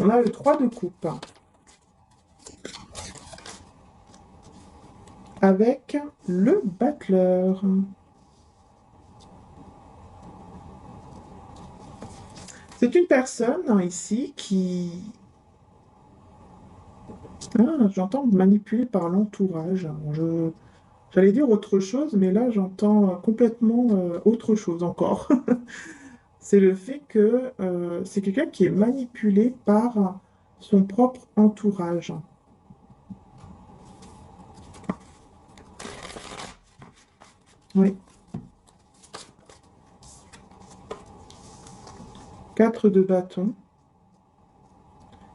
On a le 3 de coupe. Avec le battleur. C'est une personne ici qui... Ah, j'entends manipulé par l'entourage. J'allais dire autre chose, mais là j'entends complètement autre chose encore. C'est le fait que c'est quelqu'un qui est manipulé par son propre entourage. Oui, 4 de bâton.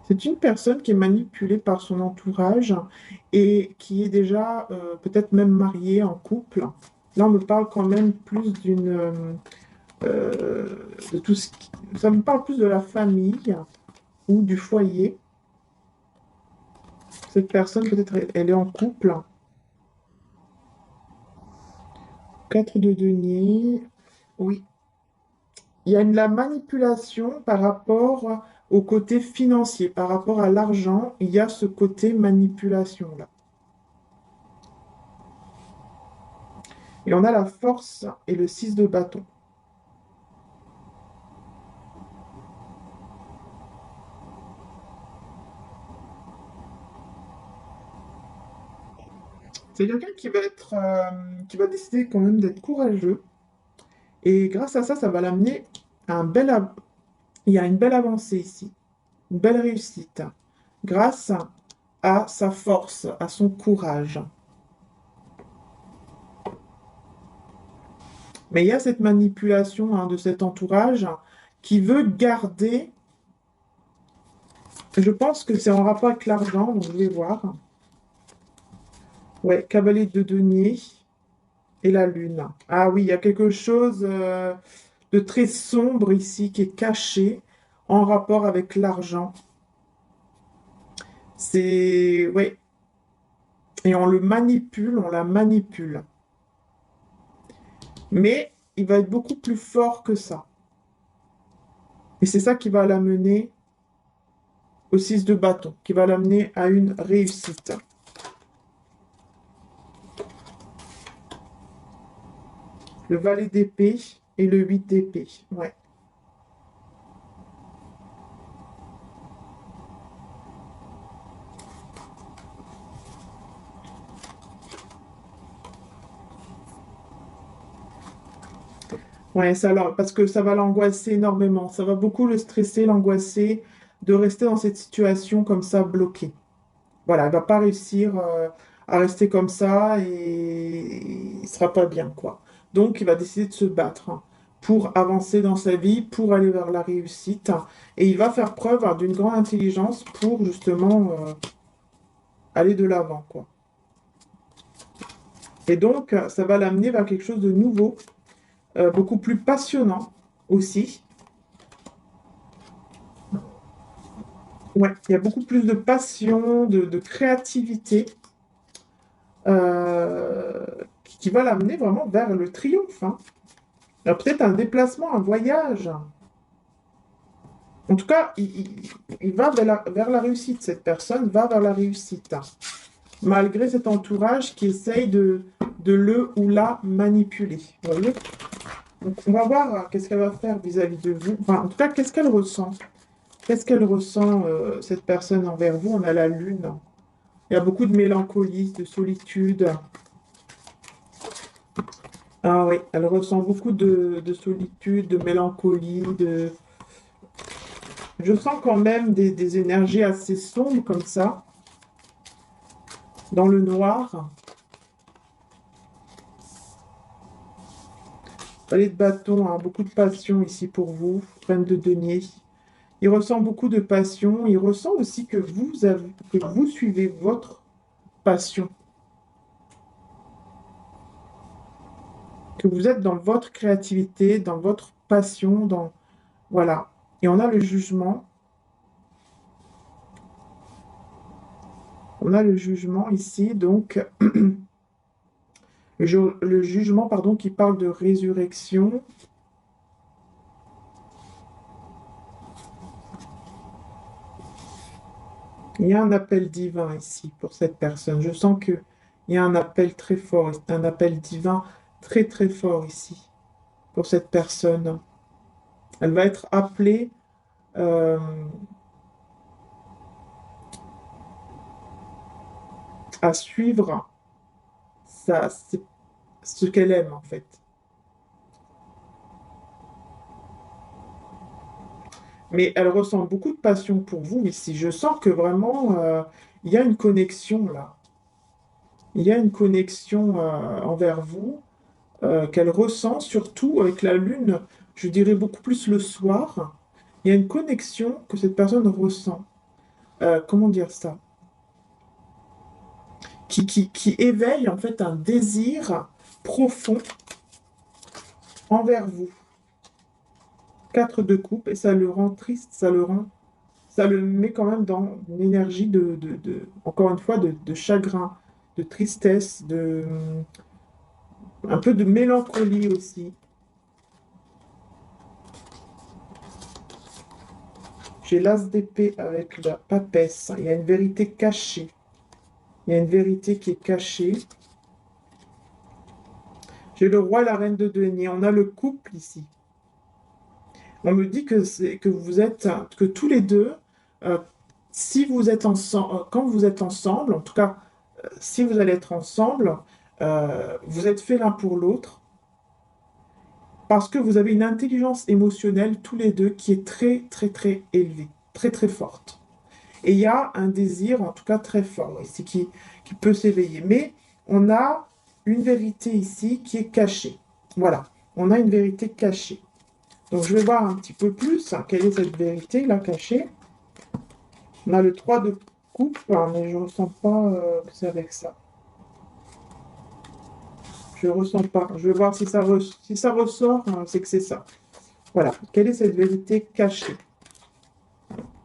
C'est une personne qui est manipulée par son entourage et qui est déjà peut-être même mariée en couple. Là, on me parle quand même plus de tout ce qui... Ça me parle plus de la famille ou du foyer. Cette personne, peut-être, elle est en couple. 4 de denier. Oui, il y a la manipulation par rapport au côté financier, par rapport à l'argent, il y a ce côté manipulation-là. Et on a la force et le 6 de bâton. C'est quelqu'un qui va être, qui va décider quand même d'être courageux. Et grâce à ça, ça va l'amener à un il y a une belle avancée ici, une belle réussite, grâce à sa force, à son courage. Mais il y a cette manipulation de cet entourage qui veut garder. Je pense que c'est en rapport avec l'argent, donc je vais voir. Ouais, cavalier de denier et la lune. Ah oui, il y a quelque chose de très sombre ici qui est caché en rapport avec l'argent. C'est... Ouais, et on le manipule, on la manipule. Mais il va être beaucoup plus fort que ça. Et c'est ça qui va l'amener au 6 de bâton, qui va l'amener à une réussite. Le valet d'épée et le 8 d'épée. Ouais. Ouais, parce que ça va l'angoisser énormément. Ça va beaucoup le stresser, l'angoisser de rester dans cette situation comme ça, bloquée. Voilà, il va pas réussir à rester comme ça et il sera pas bien, quoi. Donc, il va décider de se battre pour avancer dans sa vie, pour aller vers la réussite. Et il va faire preuve d'une grande intelligence pour justement aller de l'avant, quoi. Et donc, ça va l'amener vers quelque chose de nouveau, beaucoup plus passionnant aussi. Ouais, il y a beaucoup plus de passion, de créativité euh, qui va l'amener vraiment vers le triomphe, hein. Alors, peut-être un déplacement, un voyage. En tout cas, il va vers la réussite. Cette personne va vers la réussite, hein, malgré cet entourage qui essaye de le ou la manipuler. Vous voyez? Donc, on va voir qu'est-ce qu'elle va faire vis-à-vis de vous. Enfin, en tout cas, qu'est-ce qu'elle ressent? Qu'est-ce qu'elle ressent, cette personne envers vous? On a la lune. Il y a beaucoup de mélancolie, de solitude. Ah oui, elle ressent beaucoup de solitude, de mélancolie, de... Je sens quand même des énergies assez sombres comme ça, dans le noir. Valet de bâton, hein, beaucoup de passion ici pour vous, reine de denier. Il ressent beaucoup de passion. Il ressent aussi que que vous suivez votre passion, que vous êtes dans votre créativité, dans votre passion, dans... Voilà. Et on a le jugement. On a le jugement ici, donc le jugement, pardon, qui parle de résurrection. Il y a un appel divin ici pour cette personne. Je sens qu'il y a un appel très fort, un appel divin très très fort ici pour cette personne. Elle va être appelée euh, à suivre c'est ce qu'elle aime en fait. Mais elle ressent beaucoup de passion pour vous ici. Je sens que vraiment il y a une connexion là. Il y a une connexion envers vous qu'elle ressent, surtout avec la lune, je dirais beaucoup plus le soir. Il y a une connexion que cette personne ressent. Comment dire ça? Qui éveille en fait un désir profond envers vous. Quatre de coupe et ça le rend triste, ça le met quand même dans une énergie encore une fois, de chagrin, de tristesse, un peu de mélancolie aussi. J'ai l'as d'épée avec la papesse. Il y a une vérité cachée. Il y a une vérité qui est cachée. J'ai le roi et la reine de denier. On a le couple ici. On me dit que vous êtes, que tous les deux, euh, si vous êtes ensemble, quand vous êtes ensemble, en tout cas, si vous allez être ensemble, vous êtes faits l'un pour l'autre parce que vous avez une intelligence émotionnelle tous les deux qui est très, très, très élevée, très, très forte. Et il y a un désir, en tout cas très fort ici, qui peut s'éveiller. Mais on a une vérité ici qui est cachée. Voilà, on a une vérité cachée. Donc je vais voir un petit peu plus quelle est cette vérité là cachée. On a le 3 de coupe, hein, mais je ne ressens pas que c'est avec ça. Je ne ressens pas. Je vais voir si ça ressort, hein, c'est que c'est ça. Voilà, quelle est cette vérité cachée?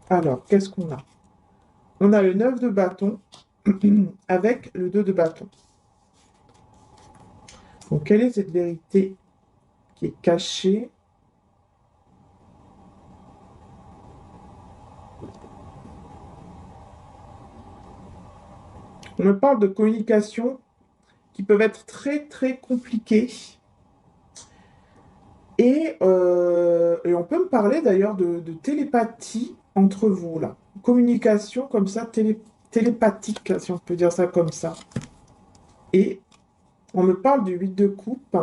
Alors, qu'est-ce qu'on a? On a le 9 de bâton avec le 2 de bâton. Donc, quelle est cette vérité qui est cachée? On me parle de communication qui peuvent être très, très compliquées. Et on peut me parler d'ailleurs de télépathie entre vous, là. Communication comme ça, télépathique, si on peut dire ça comme ça. Et on me parle du 8 de coupe.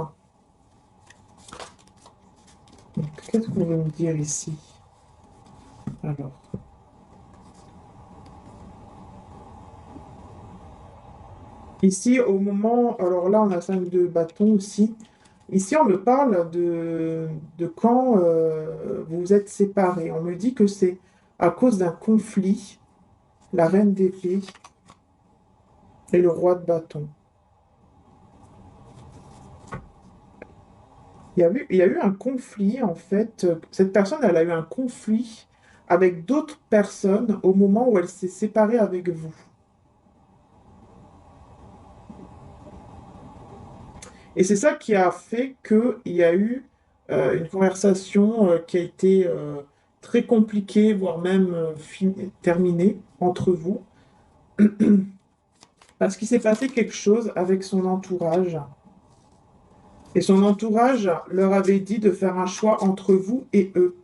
Donc, qu'est-ce qu'on veut me dire ici? Alors, ici, au moment... Alors là, on a 5 de bâton aussi. Ici, on me parle de quand vous vous êtes séparés. On me dit que c'est à cause d'un conflit, la reine d'épée et le roi de bâton. Il y a eu un conflit, en fait. Cette personne, elle a eu un conflit avec d'autres personnes au moment où elle s'est séparée avec vous. Et c'est ça qui a fait qu'il y a eu une conversation qui a été très compliquée, voire même terminée entre vous, parce qu'il s'est passé quelque chose avec son entourage. Et son entourage leur avait dit de faire un choix entre vous et eux.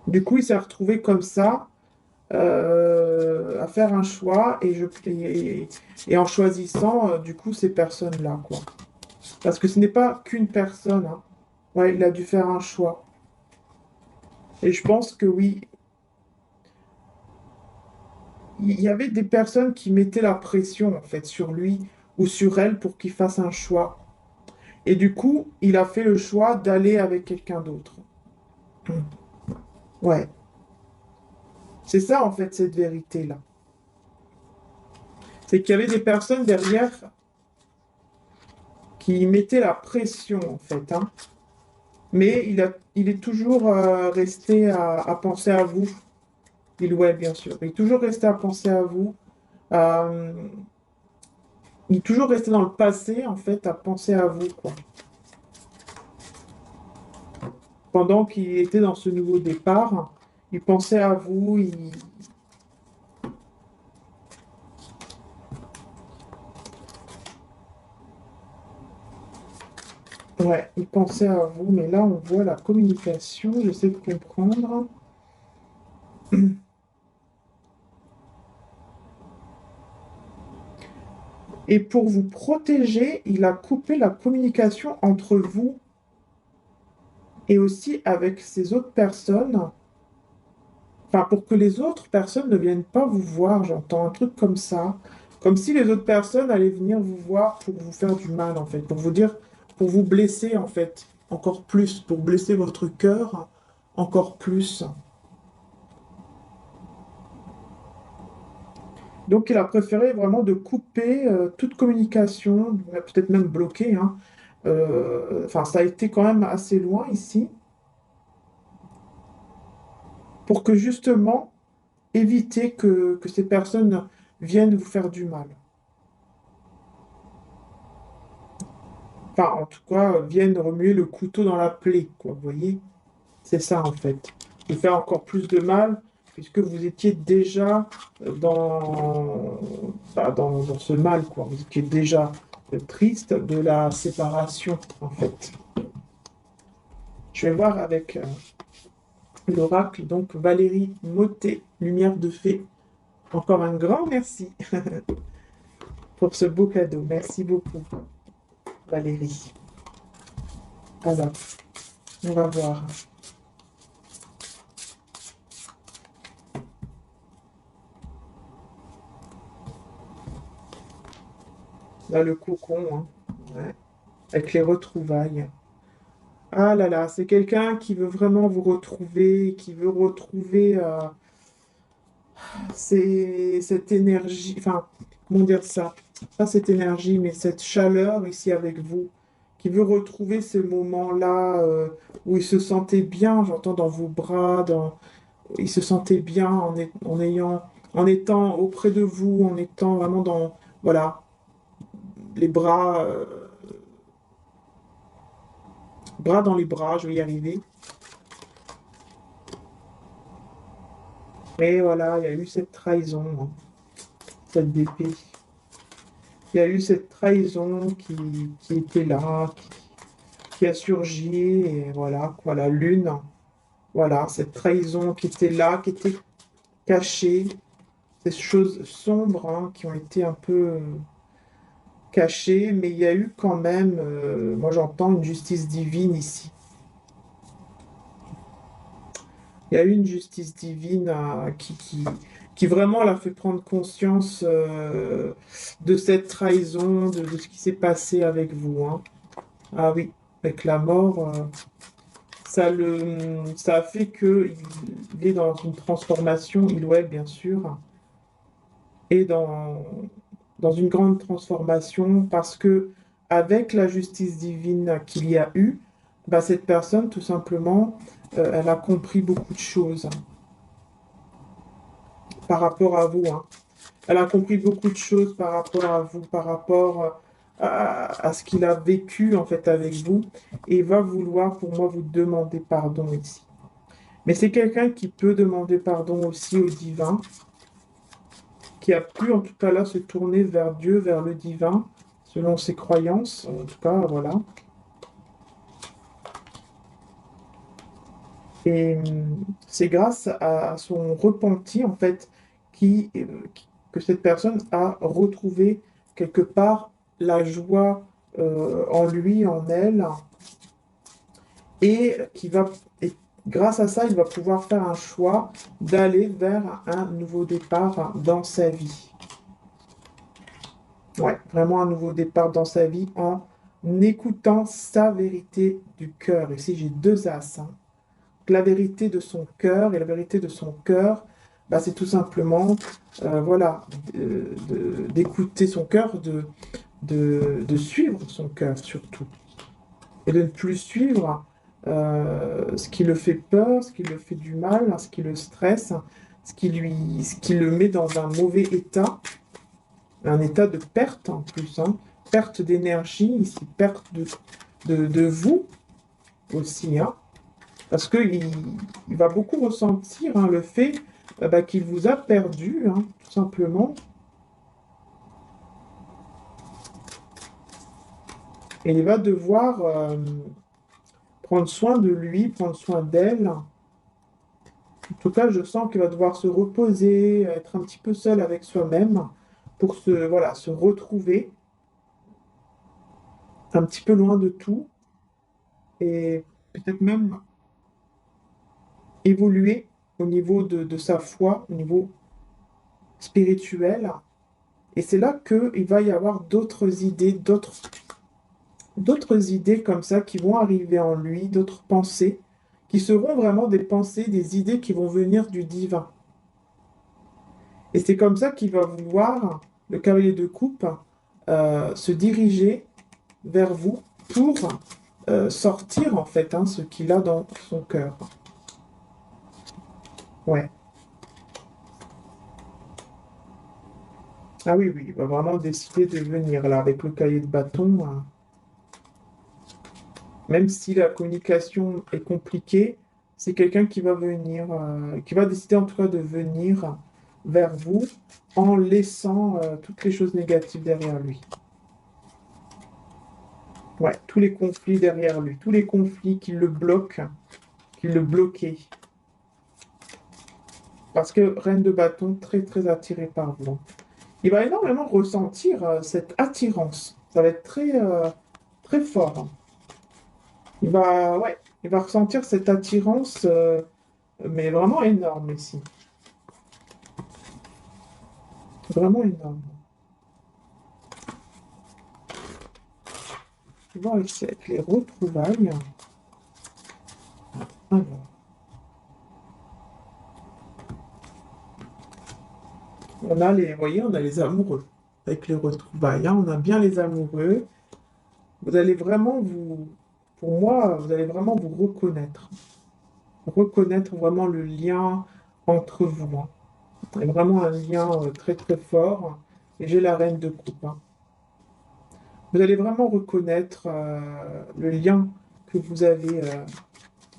Du coup, il s'est retrouvé comme ça, à faire un choix, et en choisissant, du coup, ces personnes-là, quoi. Parce que ce n'est pas qu'une personne, hein. Ouais, il a dû faire un choix. Et je pense que oui, il y avait des personnes qui mettaient la pression, en fait, sur lui ou sur elle pour qu'il fasse un choix. Et du coup, il a fait le choix d'aller avec quelqu'un d'autre. Hmm. Ouais, c'est ça, en fait, cette vérité-là. C'est qu'il y avait des personnes derrière qui mettaient la pression, en fait, hein. Mais il est toujours resté à penser à vous. Ouais, bien sûr. Il est toujours resté à penser à vous. Euh, il est toujours resté dans le passé, en fait, à penser à vous, quoi. Pendant qu'il était dans ce nouveau départ, il pensait à vous, Ouais, il pensait à vous, mais là, on voit la communication. J'essaie de comprendre. Et pour vous protéger, il a coupé la communication entre vous et aussi avec ces autres personnes. Enfin, pour que les autres personnes ne viennent pas vous voir, j'entends un truc comme ça. Comme si les autres personnes allaient venir vous voir pour vous faire du mal, en fait. Pour vous dire, pour vous blesser, en fait, encore plus. Pour blesser votre cœur encore plus. Donc, il a préféré vraiment de couper toute communication, peut-être même bloquer, hein. Enfin, ça a été quand même assez loin ici, pour que justement éviter que ces personnes viennent vous faire du mal. Enfin, en tout cas, viennent remuer le couteau dans la plaie, quoi, vous voyez? C'est ça, en fait. Vous faire encore plus de mal, puisque vous étiez déjà dans, dans ce mal, quoi. Vous étiez déjà triste de la séparation, en fait. Je vais voir avec l'oracle, donc Valérie Mottet, Lumière de Fée. Encore un grand merci pour ce beau cadeau. Merci beaucoup, Valérie. Alors, on va voir. Là, le cocon, hein. Ouais. Avec les retrouvailles. Ah là là, c'est quelqu'un qui veut vraiment vous retrouver, qui veut retrouver cette énergie, enfin, comment dire ça? Pas cette énergie, mais cette chaleur ici avec vous, qui veut retrouver ces moments-là où il se sentait bien, j'entends dans vos bras, il se sentait bien en étant auprès de vous, en étant vraiment dans, voilà, les bras, bras dans les bras, je vais y arriver. Mais voilà, il y a eu cette trahison, hein, cette BP. Il y a eu cette trahison qui était là, qui a surgi, et voilà, quoi, la lune, voilà, cette trahison qui était là, qui était cachée, ces choses sombres hein, qui ont été un peu cachées, mais il y a eu quand même, moi j'entends une justice divine ici. Il y a eu une justice divine qui vraiment l'a fait prendre conscience de cette trahison, de ce qui s'est passé avec vous, hein. Ah oui, avec la mort, ça a fait qu'il est dans une transformation, il ouais, bien sûr, et dans une grande transformation parce que avec la justice divine qu'il y a eu, bah, cette personne, tout simplement, elle a compris beaucoup de choses par rapport à vous, hein. Elle a compris beaucoup de choses par rapport à vous, par rapport à ce qu'il a vécu en fait avec vous, et va vouloir pour moi vous demander pardon ici. Mais c'est quelqu'un qui peut demander pardon aussi au divin, qui a pu en tout cas là se tourner vers Dieu, vers le divin, selon ses croyances. En tout cas, voilà. Et c'est grâce à son repenti, en fait, que cette personne a retrouvé quelque part la joie en lui, en elle, et et grâce à ça, il va pouvoir faire un choix d'aller vers un nouveau départ dans sa vie. Ouais, vraiment un nouveau départ dans sa vie en écoutant sa vérité du cœur. Ici, j'ai deux as, hein. La vérité de son cœur, et la vérité de son cœur, bah, c'est tout simplement, voilà, d'écouter son cœur, de suivre son cœur surtout, et de ne plus suivre ce qui le fait peur, ce qui le fait du mal, ce qui le stresse, ce qui le met dans un mauvais état, un état de perte en plus, hein, perte d'énergie, ici, perte de vous aussi, hein. Parce il va beaucoup ressentir hein, le fait bah, qu'il vous a perdu, hein, tout simplement. Et il va devoir prendre soin de lui, prendre soin d'elle. En tout cas, je sens qu'il va devoir se reposer, être un petit peu seul avec soi-même pour voilà, se retrouver un petit peu loin de tout et peut-être même évoluer au niveau de sa foi, au niveau spirituel. Et c'est là qu'il va y avoir d'autres idées comme ça qui vont arriver en lui, d'autres pensées, qui seront vraiment des pensées, des idées qui vont venir du divin. Et c'est comme ça qu'il va vouloir, le cavalier de coupe, se diriger vers vous pour sortir en fait ce qu'il a dans son cœur. Ouais. Ah oui, oui, il va vraiment décider de venir là avec le cahier de bâton. Même si la communication est compliquée, c'est quelqu'un qui va venir, qui va décider en tout cas de venir vers vous en laissant toutes les choses négatives derrière lui. Ouais, tous les conflits derrière lui, tous les conflits qui le bloquent, qui le bloquaient. Parce que Reine de bâton, très très attiré par vous. Il va énormément ressentir cette attirance. Ça va être très fort, hein. Ouais, il va ressentir cette attirance, mais vraiment énorme ici. Vraiment énorme. On va voir ici avec les retrouvailles. Alors, vous voyez, on a les amoureux avec les retrouvailles, hein. On a bien les amoureux. Vous allez vraiment pour moi, vous allez vraiment vous reconnaître. Reconnaître vraiment le lien entre vous, hein. Il y a vraiment un lien très très fort. Et j'ai la reine de coupe, hein. Vous allez vraiment reconnaître le lien que vous avez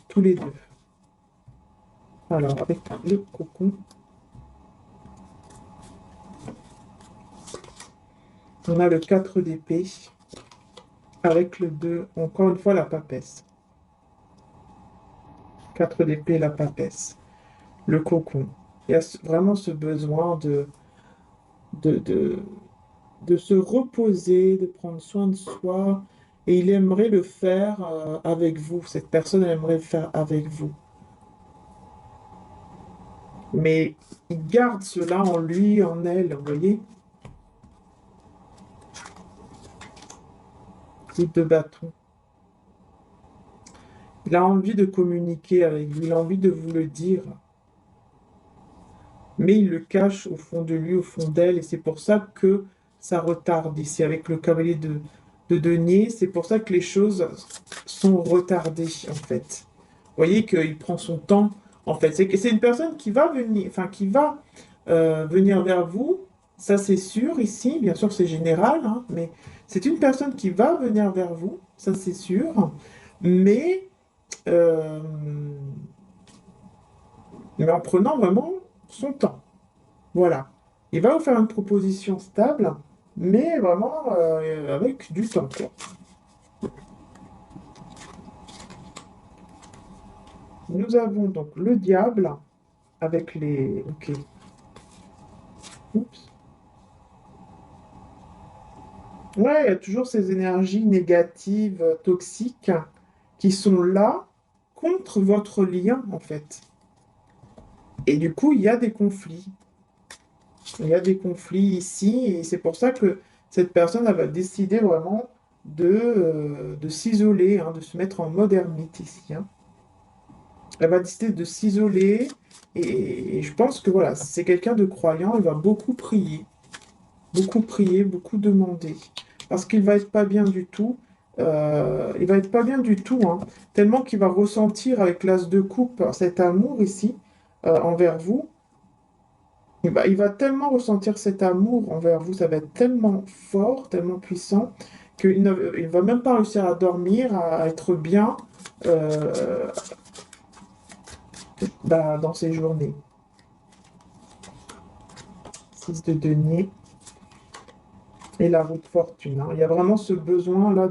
tous les deux. Alors, avec le cocon, on a le 4 d'épée avec le 2, encore une fois la papesse. 4 d'épée, la papesse. Le cocon. Il y a vraiment ce besoin de, de, de se reposer, de prendre soin de soi. Et il aimerait le faire avec vous. Cette personne aimerait le faire avec vous. Mais il garde cela en lui, en elle, vous voyez? Coup de bâton. Il a envie de communiquer avec vous, il a envie de vous le dire. Mais il le cache au fond de lui, au fond d'elle. Et c'est pour ça que ça retarde ici avec le cavalier de denier. C'est pour ça que les choses sont retardées, en fait. Vous voyez qu'il prend son temps, en fait. C'est une personne qui va venir, enfin, qui va venir vers vous. Ça, c'est sûr ici. Bien sûr, c'est général, hein, mais c'est une personne qui va venir vers vous. Ça, c'est sûr. Mais, euh, mais en prenant vraiment son temps. Voilà. Il va vous faire une proposition stable, mais vraiment avec du temps, quoi. Nous avons donc le diable avec les... Ok. Oups. Ouais, il y a toujours ces énergies négatives, toxiques, qui sont là contre votre lien, en fait. Et du coup, il y a des conflits. Il y a des conflits ici, et c'est pour ça que cette personne elle va décider vraiment de s'isoler, hein, de se mettre en mode ermite ici, hein. Elle va décider de s'isoler, et je pense que voilà, c'est quelqu'un de croyant, il va beaucoup prier, beaucoup demander, parce qu'il va être pas bien du tout. Il va être pas bien du tout, hein, tellement qu'il va ressentir avec l'as de coupe cet amour ici envers vous. Il va tellement ressentir cet amour envers vous, ça va être tellement fort, tellement puissant, il va même pas réussir à dormir, à être bien euh, dans ses journées. 6 de denier et la roue de fortune, hein. Il y a vraiment ce besoin-là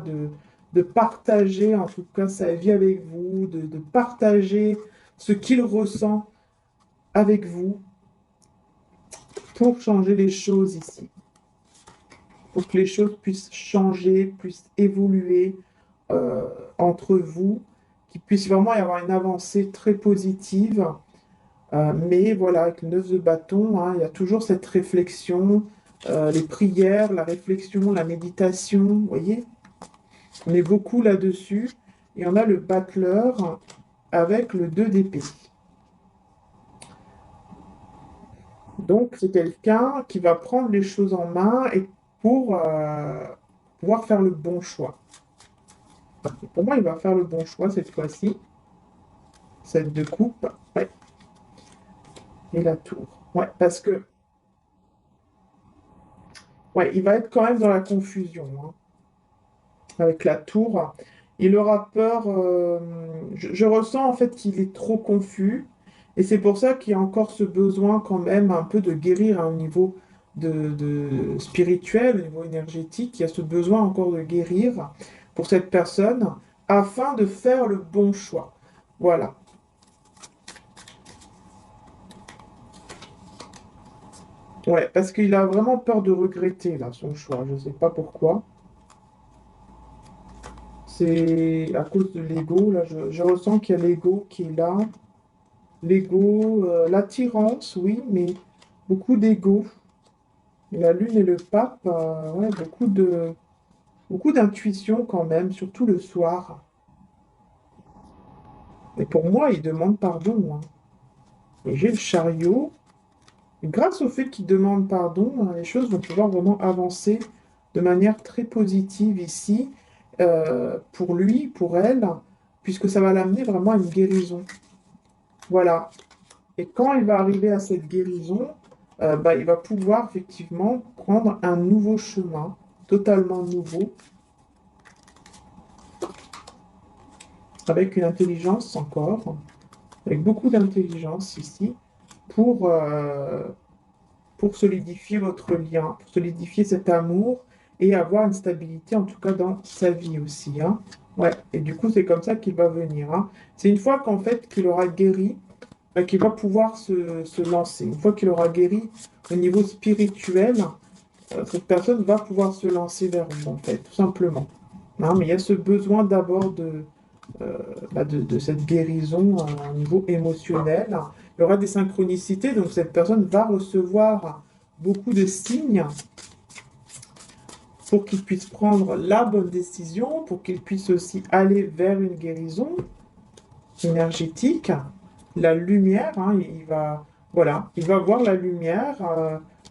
de partager, en tout cas, sa vie avec vous, de partager ce qu'il ressent avec vous pour changer les choses ici, pour que les choses puissent changer, puissent évoluer euh, entre vous, qu'il puisse vraiment y avoir une avancée très positive. Mais voilà, avec le 9 de bâton, hein, il y a toujours cette réflexion, les prières, la réflexion, la méditation, vous voyez, on est beaucoup là-dessus. Et on a le battleur avec le 2 d'épée. Donc, c'est quelqu'un qui va prendre les choses en main et pour pouvoir faire le bon choix. Et pour moi, il va faire le bon choix cette fois-ci. Cette de coupe, ouais, et la tour. Ouais, parce que, ouais, il va être quand même dans la confusion, hein, avec la tour. Il aura peur. Je ressens en fait qu'il est trop confus. Et c'est pour ça qu'il y a encore ce besoin quand même un peu de guérir à un niveau de spirituel, au niveau énergétique. Il y a ce besoin encore de guérir pour cette personne afin de faire le bon choix. Voilà. Ouais, parce qu'il a vraiment peur de regretter là son choix. Je ne sais pas pourquoi. C'est à cause de l'ego. Là, je ressens qu'il y a l'ego qui est là. L'ego, l'attirance, oui, mais beaucoup d'ego. La lune et le pape, ouais, beaucoup d'intuition quand même, surtout le soir. Et pour moi, il demande pardon, hein. Et j'ai le chariot. Et grâce au fait qu'il demande pardon, les choses vont pouvoir vraiment avancer de manière très positive ici, pour lui, pour elle, puisque ça va l'amener vraiment à une guérison. Voilà. Et quand il va arriver à cette guérison, bah, il va pouvoir effectivement prendre un nouveau chemin, totalement nouveau, avec une intelligence encore, avec beaucoup d'intelligence ici, pour, euh, pour solidifier votre lien, pour solidifier cet amour et avoir une stabilité, en tout cas dans sa vie aussi, hein. Ouais, et du coup, c'est comme ça qu'il va venir, hein. C'est une fois qu'en fait qu'il aura guéri, qu'il va pouvoir se lancer. Une fois qu'il aura guéri au niveau spirituel, cette personne va pouvoir se lancer vers vous, en fait, tout simplement. Hein, mais il y a ce besoin d'abord de cette guérison au niveau émotionnel. Il y aura des synchronicités, donc cette personne va recevoir beaucoup de signes pour qu'il puisse prendre la bonne décision, pour qu'il puisse aussi aller vers une guérison énergétique, la lumière, hein, il va, voilà, il va voir la lumière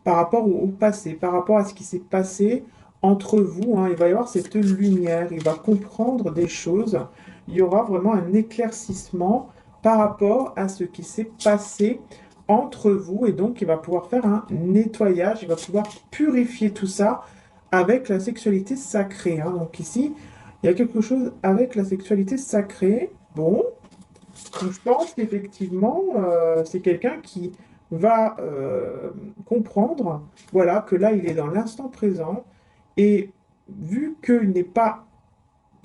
par rapport au passé, par rapport à ce qui s'est passé entre vous, hein, il va y avoir cette lumière, il va comprendre des choses, il y aura vraiment un éclaircissement par rapport à ce qui s'est passé entre vous, et donc il va pouvoir faire un nettoyage, il va pouvoir purifier tout ça avec la sexualité sacrée, hein. Donc ici, il y a quelque chose avec la sexualité sacrée. Bon, donc, je pense qu'effectivement, c'est quelqu'un qui va comprendre, voilà, que là, il est dans l'instant présent et vu qu'il n'est pas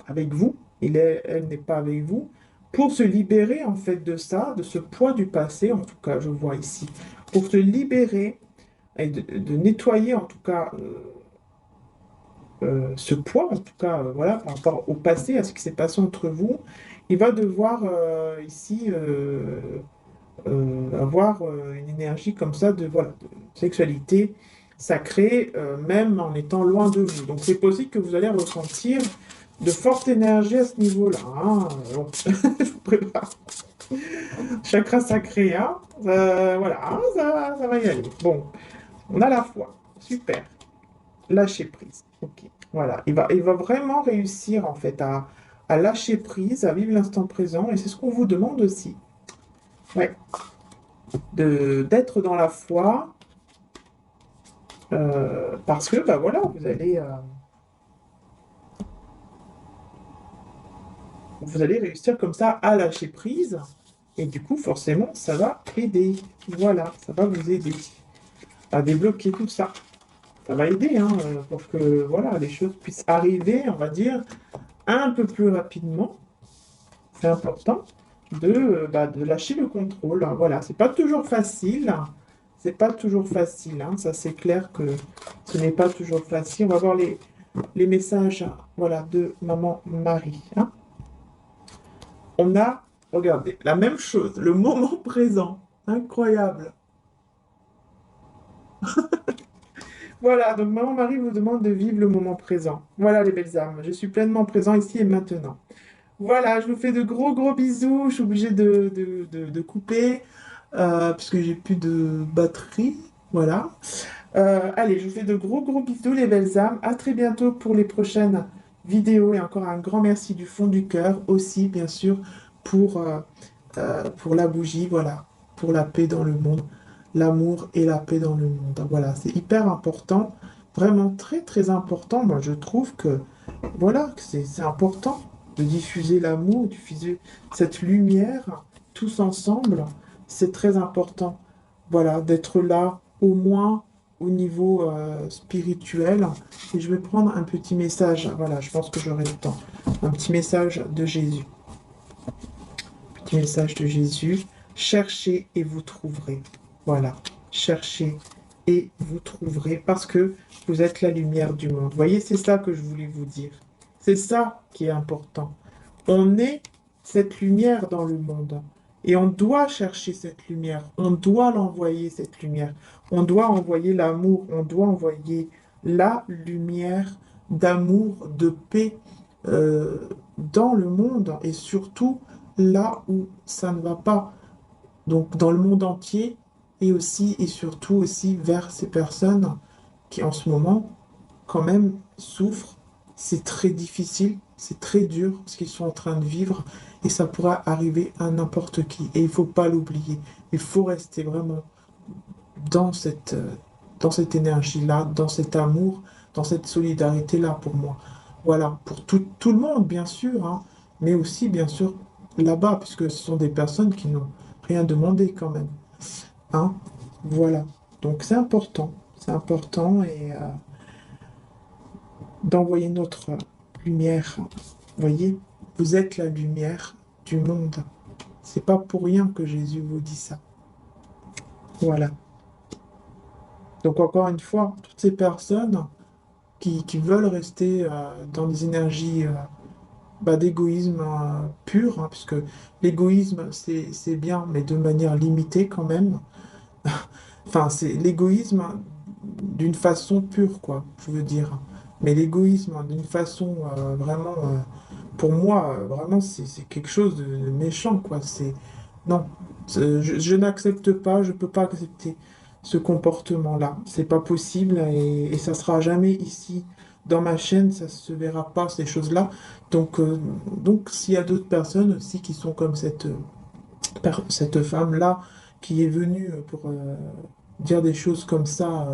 avec vous, elle n'est pas avec vous, pour se libérer en fait de ça, de ce poids du passé, en tout cas, je vois ici, pour se libérer et de nettoyer en tout cas ce poids, en tout cas, voilà, par rapport au passé, à ce qui s'est passé entre vous, il va devoir ici avoir une énergie comme ça de, voilà, de sexualité sacrée, même en étant loin de vous. Donc c'est possible que vous allez ressentir de fortes énergies à ce niveau-là, hein. Bon, je vous prépare. Chakra sacré, hein. Voilà, hein, ça va y aller. Bon, on a la foi. Super. Lâcher prise. Ok. Voilà. Il va vraiment réussir en fait à lâcher prise, à vivre l'instant présent. Et c'est ce qu'on vous demande aussi. Ouais. D'être dans la foi, parce que bah voilà, vous allez réussir comme ça à lâcher prise, et du coup forcément ça va aider. Voilà, ça va vous aider à débloquer tout ça. Ça va aider hein, pour que voilà, les choses puissent arriver, on va dire, un peu plus rapidement. C'est important de lâcher le contrôle. Voilà, c'est pas toujours facile. C'est pas toujours facile, hein. Ça, c'est clair que ce n'est pas toujours facile. On va voir les messages, voilà, de maman Marie, hein. On a, regardez, la même chose, le moment présent. Incroyable. Voilà, donc maman Marie vous demande de vivre le moment présent. Voilà les belles âmes, je suis pleinement présent ici et maintenant. Voilà, je vous fais de gros gros bisous. Je suis obligée de couper puisque j'ai plus de batterie. Voilà. Allez, je vous fais de gros gros bisous les belles âmes. À très bientôt pour les prochaines vidéos et encore un grand merci du fond du cœur aussi bien sûr pour, euh, pour la bougie, voilà, pour la paix dans le monde, l'amour et la paix dans le monde. Voilà, c'est hyper important, vraiment très très important. Moi je trouve que voilà, que c'est important de diffuser l'amour, diffuser cette lumière tous ensemble. C'est très important, voilà, d'être là au moins au niveau spirituel. Et je vais prendre un petit message, voilà, je pense que j'aurai le temps. Un petit message de Jésus. Petit message de Jésus. Cherchez et vous trouverez. Voilà, cherchez et vous trouverez parce que vous êtes la lumière du monde. Vous voyez, c'est ça que je voulais vous dire. C'est ça qui est important. On est cette lumière dans le monde et on doit chercher cette lumière. On doit l'envoyer, cette lumière. On doit envoyer l'amour. On doit envoyer la lumière d'amour, de paix dans le monde et surtout là où ça ne va pas. Donc dans le monde entier et aussi et surtout aussi vers ces personnes qui en ce moment quand même souffrent. C'est très difficile, c'est très dur ce qu'ils sont en train de vivre et ça pourra arriver à n'importe qui. Et il ne faut pas l'oublier. Il faut rester vraiment dans cette énergie-là, dans cet amour, dans cette solidarité-là pour moi. Voilà, pour tout le monde, bien sûr, hein, mais aussi, bien sûr, là-bas, puisque ce sont des personnes qui n'ont rien demandé quand même. Hein. Voilà, donc c'est important et d'envoyer notre lumière. Vous voyez, vous êtes la lumière du monde. C'est pas pour rien que Jésus vous dit ça. Voilà. Donc encore une fois, toutes ces personnes qui veulent rester dans des énergies d'égoïsme pur, hein, puisque l'égoïsme, c'est bien, mais de manière limitée quand même. Enfin, c'est l'égoïsme d'une façon pure, quoi, je veux dire. Mais l'égoïsme d'une façon vraiment, pour moi, vraiment, c'est quelque chose de méchant, quoi. Non, je n'accepte pas, je peux pas accepter ce comportement-là. C'est pas possible et ça sera jamais ici dans ma chaîne, ça se verra pas, ces choses-là. Donc s'il y a d'autres personnes aussi qui sont comme cette femme-là qui est venue pour dire des choses comme ça,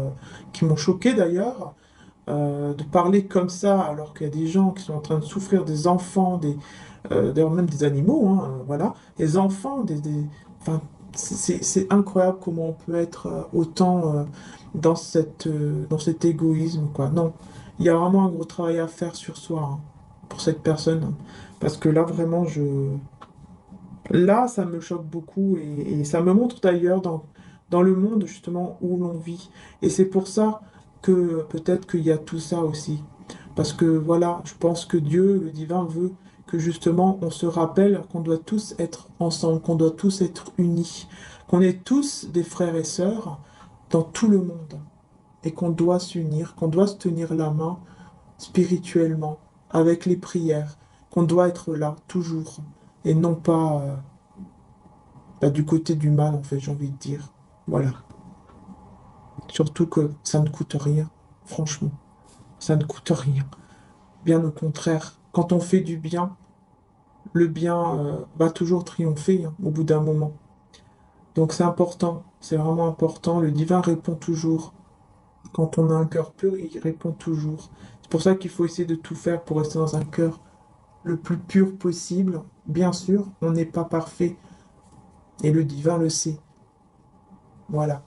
qui m'ont choqué d'ailleurs, de parler comme ça alors qu'il y a des gens qui sont en train de souffrir, des enfants, d'ailleurs même des animaux, hein, voilà, des enfants, enfin, c'est incroyable comment on peut être autant dans cet égoïsme, quoi. Non, il y a vraiment un gros travail à faire sur soi, hein, pour cette personne, parce que là, vraiment, là, ça me choque beaucoup et ça me montre d'ailleurs dans le monde justement où l'on vit. Et c'est pour ça que peut-être qu'il y a tout ça aussi. Parce que voilà, je pense que Dieu, le divin, veut que justement on se rappelle qu'on doit tous être ensemble, qu'on doit tous être unis, qu'on est tous des frères et sœurs dans tout le monde et qu'on doit s'unir, qu'on doit se tenir la main spirituellement, avec les prières, qu'on doit être là toujours et non pas du côté du mal, en fait, j'ai envie de dire. Voilà. Surtout que ça ne coûte rien, franchement. Ça ne coûte rien. Bien au contraire, quand on fait du bien, le bien va toujours triompher hein, au bout d'un moment. Donc c'est important, c'est vraiment important. Le divin répond toujours. Quand on a un cœur pur, il répond toujours. C'est pour ça qu'il faut essayer de tout faire pour rester dans un cœur le plus pur possible. Bien sûr, on n'est pas parfait et le divin le sait. Voilà.